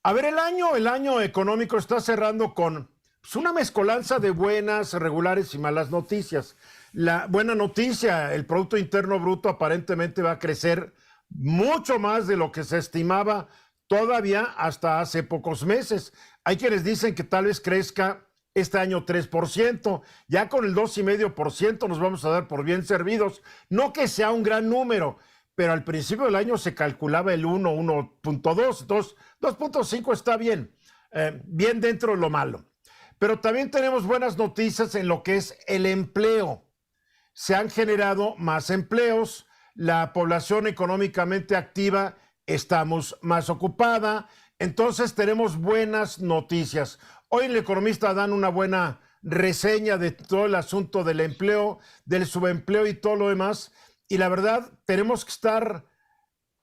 A ver, el año económico está cerrando con pues, una mezcolanza de buenas, regulares y malas noticias. La buena noticia, el Producto Interno Bruto aparentemente va a crecer mucho más de lo que se estimaba todavía hasta hace pocos meses. Hay quienes dicen que tal vez crezca este año 3%, ya con el 2,5% nos vamos a dar por bien servidos. No que sea un gran número, pero al principio del año se calculaba el 1, 1.2, entonces 2.5 está bien, bien dentro de lo malo. Pero también tenemos buenas noticias en lo que es el empleo. Se han generado más empleos, la población económicamente activa estamos más ocupada, entonces tenemos buenas noticias. Hoy el Economista dan una buena reseña de todo el asunto del empleo, del subempleo y todo lo demás, y la verdad tenemos que estar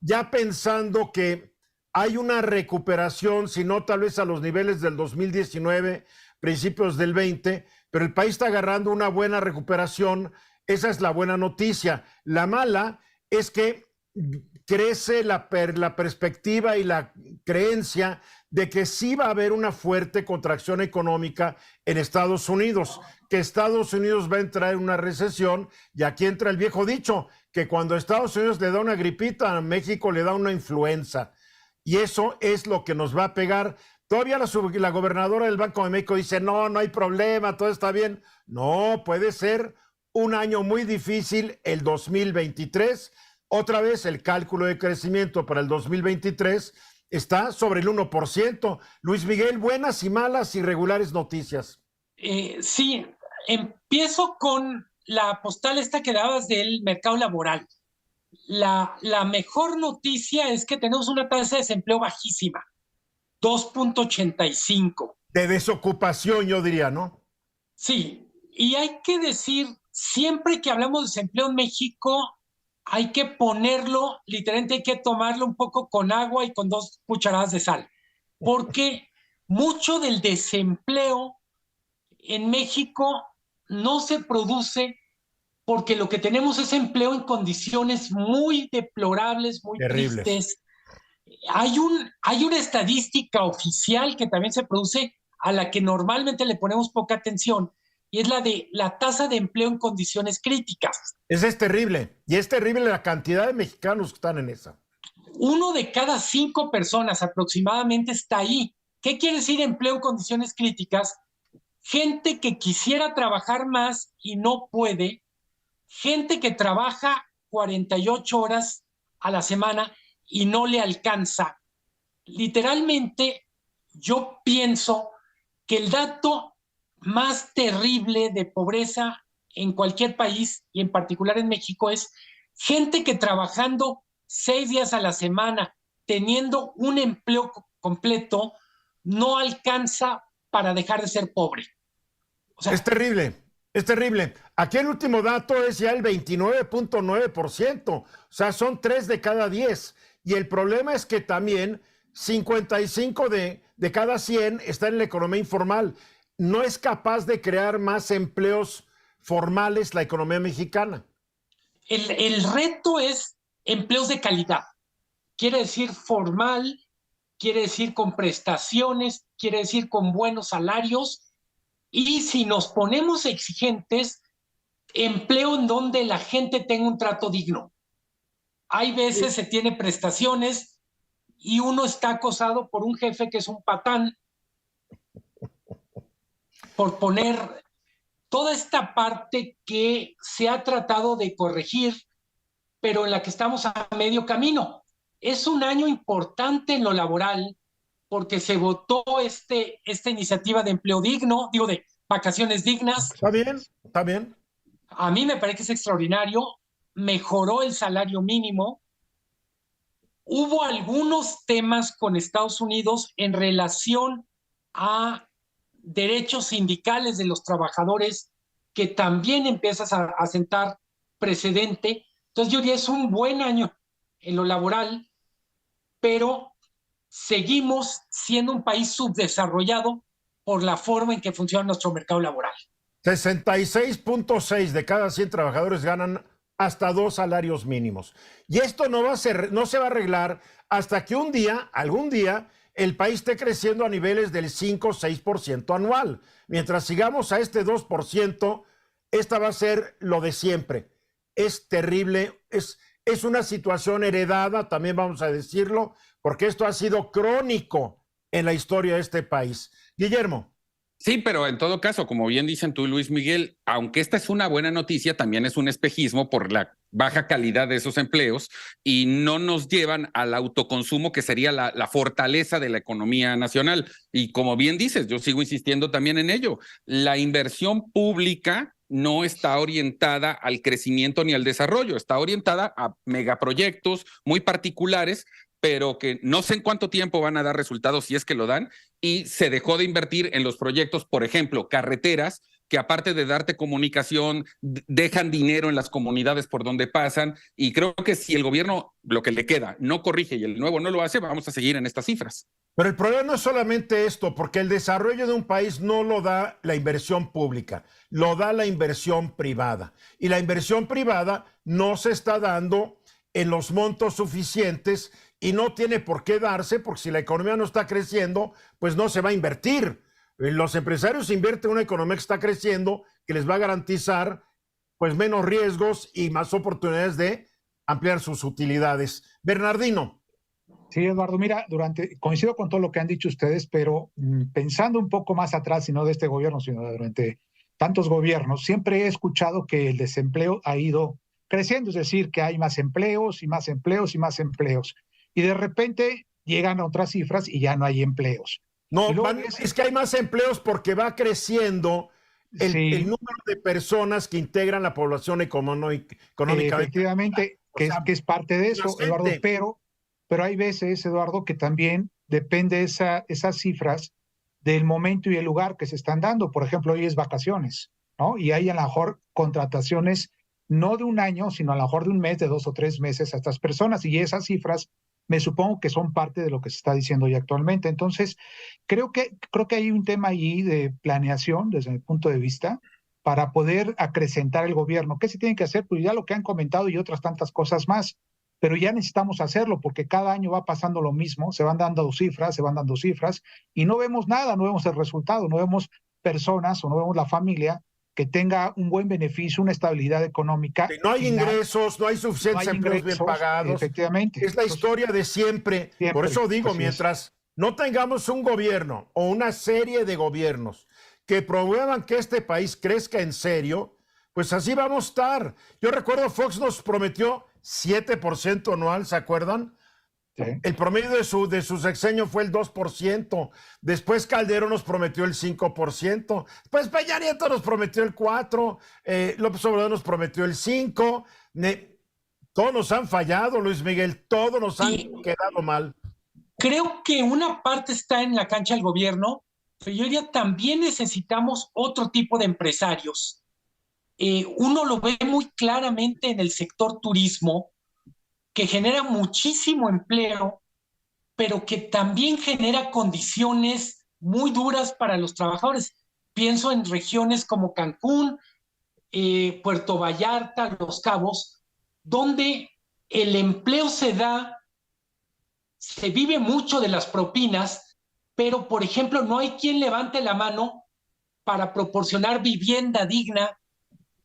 ya pensando que hay una recuperación, si no tal vez a los niveles del 2019, principios del 20, pero el país está agarrando una buena recuperación. Esa es la buena noticia. La mala es que crece la perspectiva y la creencia de que sí va a haber una fuerte contracción económica en Estados Unidos, que Estados Unidos va a entrar en una recesión, y aquí entra el viejo dicho, que cuando Estados Unidos le da una gripita, a México le da una influenza, y eso es lo que nos va a pegar. Todavía la gobernadora del Banco de México dice, no, no hay problema, todo está bien. No, puede ser un año muy difícil el 2023. Otra vez el cálculo de crecimiento para el 2023 está sobre el 1%. Luis Miguel, buenas y malas y regulares noticias. Sí, empiezo con la postal esta que dabas del mercado laboral. La mejor noticia es que tenemos una tasa de desempleo bajísima, 2.85. De desocupación, yo diría, ¿no? Sí, y hay que decir, siempre que hablamos de desempleo en México, hay que ponerlo, literalmente hay que tomarlo un poco con agua y con 2 cucharadas de sal, porque mucho del desempleo en México no se produce porque lo que tenemos es empleo en condiciones muy deplorables, muy Terribles. tristes. Hay una estadística oficial que también se produce a la que normalmente le ponemos poca atención, y es la de la tasa de empleo en condiciones críticas. Esa es terrible. Y es terrible la cantidad de mexicanos que están en esa. 1 de cada 5 personas aproximadamente está ahí. ¿Qué quiere decir empleo en condiciones críticas? Gente que quisiera trabajar más y no puede, gente que trabaja 48 horas a la semana y no le alcanza. Literalmente, yo pienso que el dato más terrible de pobreza en cualquier país, y en particular en México, es gente que trabajando 6 días a la semana, teniendo un empleo completo, no alcanza para dejar de ser pobre. O Es sea, terrible, es terrible. Aquí el último dato es ya el 29.9%, o sea, son 3 de cada 10. Y el problema es que también 55 de cada 100 está en la economía informal. No es capaz de crear más empleos formales la economía mexicana. el reto es empleos de calidad. Quiere decir formal, quiere decir con prestaciones, quiere decir con buenos salarios. Y si nos ponemos exigentes, empleo en donde la gente tenga un trato digno. Hay veces se tiene prestaciones y uno está acosado por un jefe que es un patán, por poner toda esta parte que se ha tratado de corregir, pero en la que estamos a medio camino. Es un año importante en lo laboral porque se votó esta iniciativa de empleo digno, digo, de vacaciones dignas. Está bien, está bien. A mí me parece que es extraordinario. Mejoró el salario mínimo. Hubo algunos temas con Estados Unidos en relación a derechos sindicales de los trabajadores que también empiezas a sentar precedente. Entonces yo diría es un buen año en lo laboral, pero seguimos siendo un país subdesarrollado por la forma en que funciona nuestro mercado laboral. 66.6 de cada 100 trabajadores ganan hasta 2 salarios mínimos. Y esto no se va a arreglar hasta que algún día, el país esté creciendo a niveles del 5 o 6% anual. Mientras sigamos a este 2%, esta va a ser lo de siempre. Es terrible, es una situación heredada, también vamos a decirlo, porque esto ha sido crónico en la historia de este país. Guillermo. Sí, pero en todo caso, como bien dicen tú, Luis Miguel, aunque esta es una buena noticia, también es un espejismo por la baja calidad de esos empleos y no nos llevan al autoconsumo, que sería la fortaleza de la economía nacional. Y como bien dices, yo sigo insistiendo también en ello, la inversión pública no está orientada al crecimiento ni al desarrollo, está orientada a megaproyectos muy particulares, pero que no sé en cuánto tiempo van a dar resultados si es que lo dan, y se dejó de invertir en los proyectos, por ejemplo, carreteras, que aparte de darte comunicación, dejan dinero en las comunidades por donde pasan, y creo que si el gobierno, lo que le queda, no corrige y el nuevo no lo hace, vamos a seguir en estas cifras. Pero el problema no es solamente esto, porque el desarrollo de un país no lo da la inversión pública, lo da la inversión privada. Y la inversión privada no se está dando en los montos suficientes y no tiene por qué darse, porque si la economía no está creciendo, pues no se va a invertir. Los empresarios invierten en una economía que está creciendo, que les va a garantizar pues menos riesgos y más oportunidades de ampliar sus utilidades. Bernardino. Sí, Eduardo, mira, coincido con todo lo que han dicho ustedes, pero pensando un poco más atrás, y no de este gobierno, sino durante tantos gobiernos, siempre he escuchado que el desempleo ha ido creciendo, es decir, que hay más empleos y más empleos y más empleos. Y de repente llegan a otras cifras y ya no hay empleos. No, es que hay más empleos porque va creciendo el número de personas que integran la población económica. Efectivamente, que es parte de eso, Eduardo, pero hay veces, Eduardo, que también depende esas cifras del momento y el lugar que se están dando. Por ejemplo, hoy es vacaciones, ¿no? Y hay a lo mejor contrataciones no de un año, sino a lo mejor de un mes, de 2 o 3 meses a estas personas. Y esas cifras me supongo que son parte de lo que se está diciendo hoy actualmente. Entonces, creo que hay un tema ahí de planeación, desde mi punto de vista, para poder acrecentar el gobierno. ¿Qué se tiene que hacer? Pues ya lo que han comentado y otras tantas cosas más. Pero ya necesitamos hacerlo porque cada año va pasando lo mismo, se van dando cifras y no vemos nada, no vemos el resultado, no vemos personas o no vemos la familia que tenga un buen beneficio, una estabilidad económica. No hay ingresos, no hay suficientes empleos bien pagados. Efectivamente. Es la historia de siempre. Por eso digo, mientras no tengamos un gobierno o una serie de gobiernos que promuevan que este país crezca en serio, pues así vamos a estar. Yo recuerdo Fox nos prometió 7% anual, ¿se acuerdan? Sí. El promedio de su sexenio fue el 2%. Después Calderón nos prometió el 5%. Después Peña Nieto nos prometió el 4%. López Obrador nos prometió el 5%. Todos nos han fallado, Luis Miguel. Todos nos han quedado mal. Creo que una parte está en la cancha del gobierno, pero yo diría también necesitamos otro tipo de empresarios. Uno lo ve muy claramente en el sector turismo, que genera muchísimo empleo, pero que también genera condiciones muy duras para los trabajadores. Pienso en regiones como Cancún, Puerto Vallarta, Los Cabos, donde el empleo se vive mucho de las propinas, pero, por ejemplo, no hay quien levante la mano para proporcionar vivienda digna,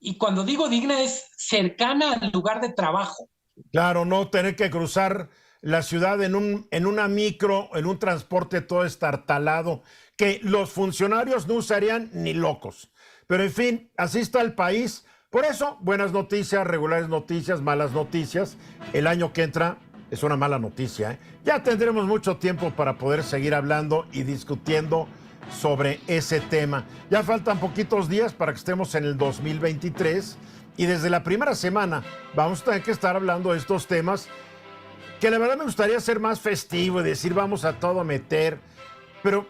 y cuando digo digna es cercana al lugar de trabajo. Claro, no tener que cruzar la ciudad en una micro, en un transporte todo estartalado, que los funcionarios no usarían ni locos. Pero en fin, así está el país. Por eso, buenas noticias, regulares noticias, malas noticias. El año que entra es una mala noticia, ¿eh? Ya tendremos mucho tiempo para poder seguir hablando y discutiendo sobre ese tema. Ya faltan poquitos días para que estemos en el 2023 y desde la primera semana vamos a tener que estar hablando de estos temas que la verdad me gustaría ser más festivo y decir vamos a todo meter, pero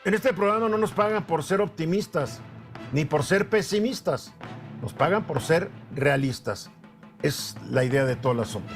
en este programa no nos pagan por ser optimistas ni por ser pesimistas, nos pagan por ser realistas. Es la idea de todo el asunto.